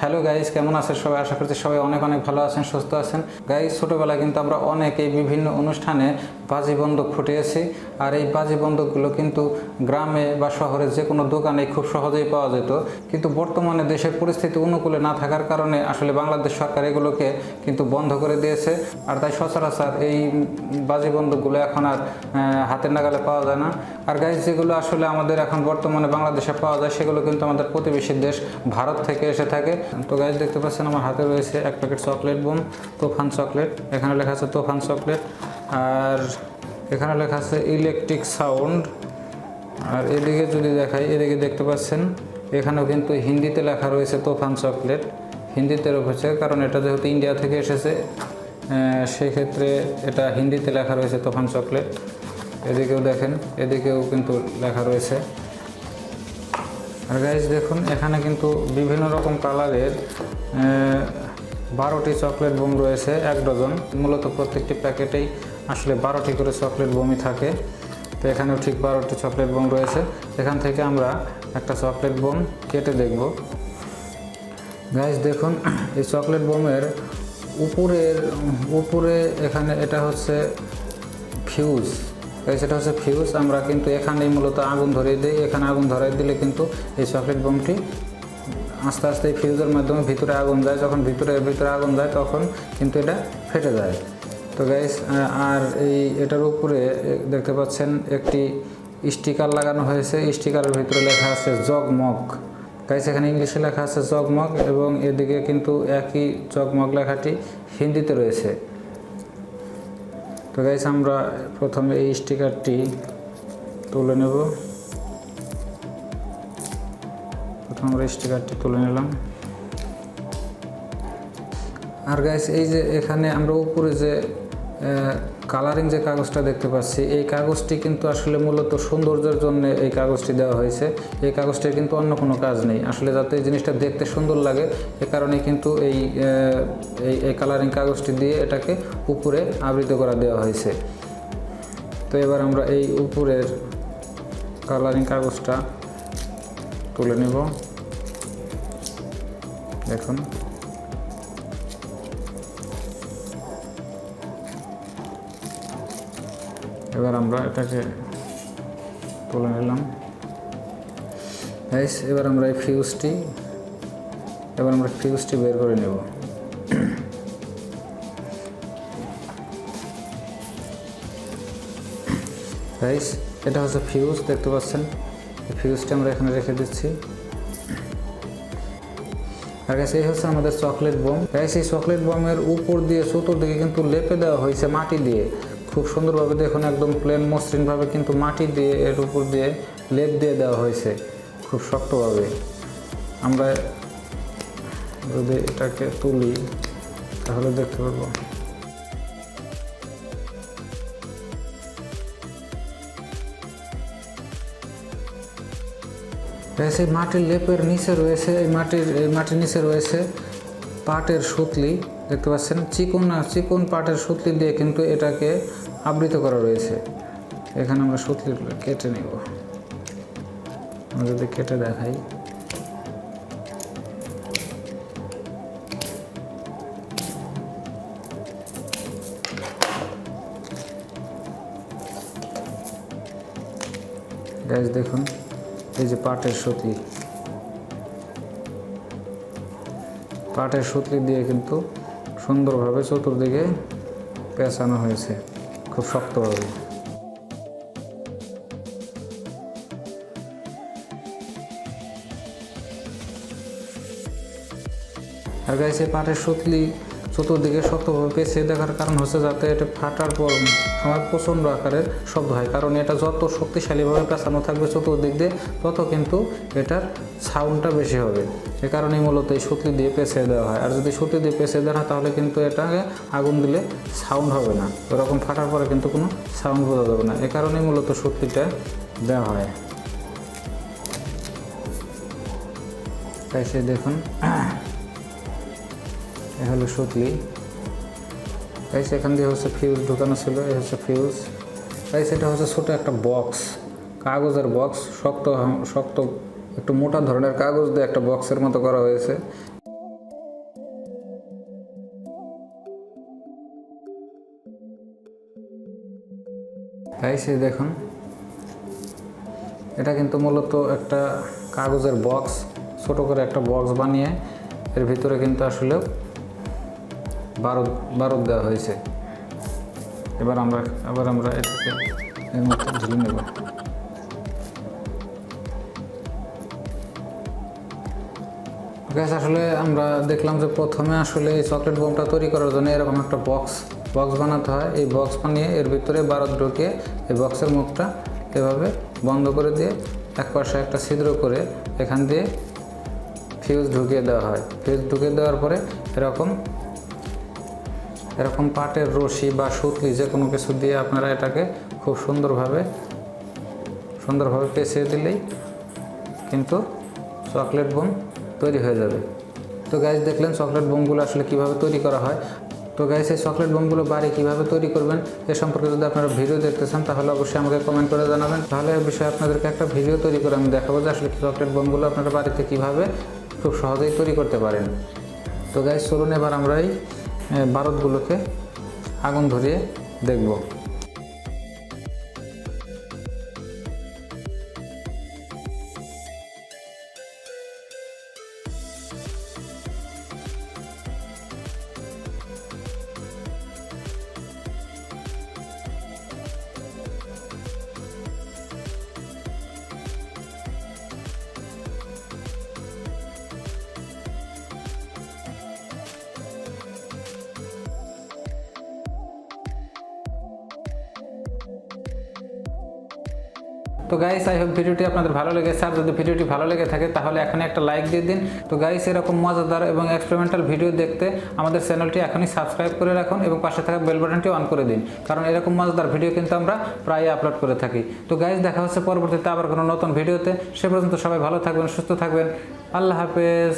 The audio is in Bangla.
হ্যালো গাইস, কেমন আছেন সবাই? আশা করছি সবাই অনেক অনেক ভালো আছেন, সুস্থ আছেন। গাইস, ছোটোবেলায় কিন্তু আমরা অনেকেই বিভিন্ন অনুষ্ঠানে বাজি বন্দুক ফুটিয়েছি। আর এই বাজি বন্দুকগুলো কিন্তু গ্রামে বা শহরে যে কোনো দোকানে খুব সহজেই পাওয়া যেত। কিন্তু বর্তমানে দেশের পরিস্থিতি অনুকূলে না থাকার কারণে আসলে বাংলাদেশ সরকার এগুলোকে কিন্তু বন্ধ করে দিয়েছে। আর তাই সচরাচর এই বাজি বন্দুকগুলো এখন আর হাতের নাগালে পাওয়া যায় না। আর গাইস, যেগুলো আসলে আমাদের এখন বর্তমানে বাংলাদেশে পাওয়া যায় সেগুলো কিন্তু আমাদের প্রতিবেশী দেশ ভারত থেকে এসে থাকে। তো গাইস, দেখতে পাচ্ছেন আমার হাতে রয়েছে এক প্যাকেট চকলেট বোম, তোফান চকলেট। এখানে লেখা আছে তোফান চকলেট, আর এখানে লেখা আছে ইলেকট্রিক সাউন্ড। আর এদিকে যদি দেখাই, এদিকে দেখতে পাচ্ছেন এখানেও কিন্তু হিন্দিতে লেখা রয়েছে তোফান চকলেট। হিন্দিতে রয়েছে কারণ এটা যেহেতু ইন্ডিয়া থেকে এসেছে, সেই ক্ষেত্রে এটা হিন্দিতে লেখা রয়েছে তোফান চকলেট। এদিকেও দেখেন, এদিকেও কিন্তু লেখা রয়েছে। আর গাইস দেখুন, এখানে কিন্তু বিভিন্ন রকম কালারের 12টি চকলেট বোম রয়েছে, 1 ডজন। মূলত প্রত্যেকটি প্যাকেটেই আসলে 12টি করে চকলেট বোমই থাকে। তো এখানেও ঠিক 12টি চকলেট বোম রয়েছে। এখান থেকে আমরা একটা চকলেট বোম কেটে দেখব। গাইস দেখুন, এই চকলেট বোমের উপরে এখানে এটা হচ্ছে ফিউজ। সেটা হচ্ছে ফিউজ। আমরা কিন্তু এখানেই মূলত আগুন ধরিয়ে দিই। এখানে আগুন ধরাই দিলে কিন্তু এই চকলেট বোমটি আস্তে আস্তে এই ফিউজের মাধ্যমে ভিতরে আগুন যায়। যখন ভিতরে আগুন যায় তখন কিন্তু এটা ফেটে যায়। তো গাইস, আর এটার উপরে দেখতে পাচ্ছেন একটি স্টিকার লাগানো হয়েছে। স্টিকারের ভিতরে লেখা আছে জগমগ। গাইস, এখানে ইংলিশে লেখা আছে জগমগ, এবং এদিকে কিন্তু একই জগমগ লেখাটি হিন্দিতে রয়েছে। তো গাইস, আমরা প্রথমে এই স্টিকারটি তুলে নেব। প্রথমে আমরা স্টিকারটি তুলে নিলাম। আর গাইস, এই যে এখানে আমরা উপরে যে কালারিং যে কাগজটা দেখতে পাচ্ছি, এই কাগজটি কিন্তু আসলে মূলত সৌন্দর্যের জন্য এই কাগজটি দেওয়া হয়েছে। এই কাগজটির কিন্তু অন্য কোনো কাজ নেই। আসলে যাতে এই জিনিসটা দেখতে সুন্দর লাগে, এ কারণে কিন্তু এই কালারিং কাগজটি দিয়ে এটাকে উপরে আবৃত করা দেওয়া হয়েছে। তো এবার আমরা এই উপরের কালারিং কাগজটা তুলে নেব। দেখুন, এবার আমরা এটাকে তুলে নিলাম। গাইস, এবার আমরা এই ফিউজটি বের করে নেব। গাইস, এটা হচ্ছে ফিউজ, দেখতে পাচ্ছেন। এই ফিউজটি আমরা এখানে রেখে দিচ্ছি। আর গাইস, এই হচ্ছে আমাদের চকলেট বোম। গাইস, এই চকলেট বোমের উপর দিয়ে চতুর্দিকে কিন্তু লেপে দেওয়া হয়েছে মাটি দিয়ে, খুব সুন্দরভাবে। দেখুন, একদম প্লেন মসৃণভাবে কিন্তু মাটি দিয়ে এর উপর দিয়ে লেপ দিয়ে দেওয়া হয়েছে খুব শক্তভাবে। আমরা যদি এটাকে তুলি তাহলে দেখতে পারবো। এই মাটির লেপের নিচে রয়েছে, এই মাটির নিচে রয়েছে পাটের সুতলি। দেখতে পাচ্ছেন, চিকন পাটের সুতলি দিয়ে কিন্তু এটাকে আবৃত করা রয়েছে। এখানে আমরা সুতলিগুলো কেটে নেব। আমরা যদি কেটে দেখাই, গাইস দেখুন, এই যে পাটের সুতলি দিয়ে কিন্তু সুন্দরভাবে চতুর্দিকে পেঁচানো হয়েছে খুব শক্তভাবে। আর গাইস, এই পাটের সুতলি চতুর্দিকে শক্তভাবে পেঁচিয়ে দেখার কারণ হচ্ছে যাতে এটা ফাটার পর সময় প্রচণ্ড আকারের শব্দ হয়। কারণ এটা যত শক্তিশালীভাবে পেঁচানো থাকবে চতুর্দিক দিয়ে, তত কিন্তু এটার সাউন্ডটা বেশি হবে। এ কারণেই মূলত এই সুতলি দিয়ে পেঁচিয়ে দেওয়া হয়। আর যদি সুতলি দিয়ে পেঁচিয়ে দেওয়া হয় তাহলে কিন্তু এটাকে আগুন দিলে সাউন্ড হবে না। এরকম ফাটার পরে কিন্তু কোনো সাউন্ড বোঝা যাবে না। এ কারণেই মূলত সুতলিটা দেওয়া হয়। তাই সে দেখুন, এ হলো সুতলি। গাইস, এখান দিয়ে হচ্ছে ফিউজ ঢুকানো ছিল। এই হচ্ছে ফিউজ। গাইস, এটা হচ্ছে ছোটো একটা বক্স, কাগজের বক্স, শক্ত একটু মোটা ধরনের কাগজ দিয়ে একটা বক্সের মতো করা হয়েছে। গাইস এই দেখুন, এটা কিন্তু মূলত একটা কাগজের বক্স, ছোট করে একটা বক্স বানিয়ে এর ভিতরে কিন্তু আসলে বারুদ দেওয়া হয়েছে। এবার আমরা এটাকে এর মধ্যে ঢেলে নেব। গাইস আসলে আমরা দেখলাম যে প্রথমে আসলে এই চকলেট বোমটা তৈরি করার জন্য এরকম একটা বক্স বানাতে হয়। এই বক্স বানিয়ে এর ভিতরে বারুদ ঢুকিয়ে এই বক্সের মুখটা এভাবে বন্ধ করে দিয়ে এক পাশে একটা ছিদ্র করে এখান দিয়ে ফিউজ ঢুকিয়ে দেওয়া হয়। ফিউজ ঢুকিয়ে দেওয়ার পরে এরকম পাটের রশি বা সুতলি যে কোনো কিছু দিয়ে আপনারা এটাকে খুব সুন্দরভাবে পেঁচিয়ে দিলেই কিন্তু চকলেট বোম তৈরি হয়ে যাবে। তো গাইস দেখলেন চকলেট বোমগুলো আসলে কিভাবে তৈরি করা হয়। তো গাইস এই চকলেট বোমগুলো বাড়ি কীভাবে তৈরি করবেন এ সম্পর্কে যদি আপনারা ভিডিও দেখতে চান তাহলে অবশ্যই আমাকে কমেন্ট করে জানাবেন। তাহলে এই বিষয়ে আপনাদেরকে একটা ভিডিও তৈরি করে আমি দেখাবো যে আসলে চকলেট বোমগুলো আপনারা বাড়িতে কীভাবে খুব সহজেই তৈরি করতে পারেন। তো গাইস চলুন এবার আমরা এই বারুদগুলোকে আগুন ধরিয়ে দেখব। তো গাইস আই হোপ ভিডিওটি আপনাদের ভালো লেগেছে। আর যদি ভিডিওটি ভালো লেগে থাকে তাহলে এখনই একটা লাইক দিয়ে দিন। তো গাইস এরকম মজাদার এবং এক্সপেরিমেন্টাল ভিডিও দেখতে আমাদের চ্যানেলটি এখনই সাবস্ক্রাইব করে রাখুন এবং পাশে থাকা বেল বাটনটি অন করে দিন, কারণ এরকম মজাদার ভিডিও কিন্তু আমরা প্রায়ই আপলোড করে থাকি। তো গাইস দেখা হচ্ছে পরবর্তীতে আবার কোনো নতুন ভিডিওতে। সে পর্যন্ত সবাই ভালো থাকবেন, সুস্থ থাকবেন। আল্লাহ হাফেজ।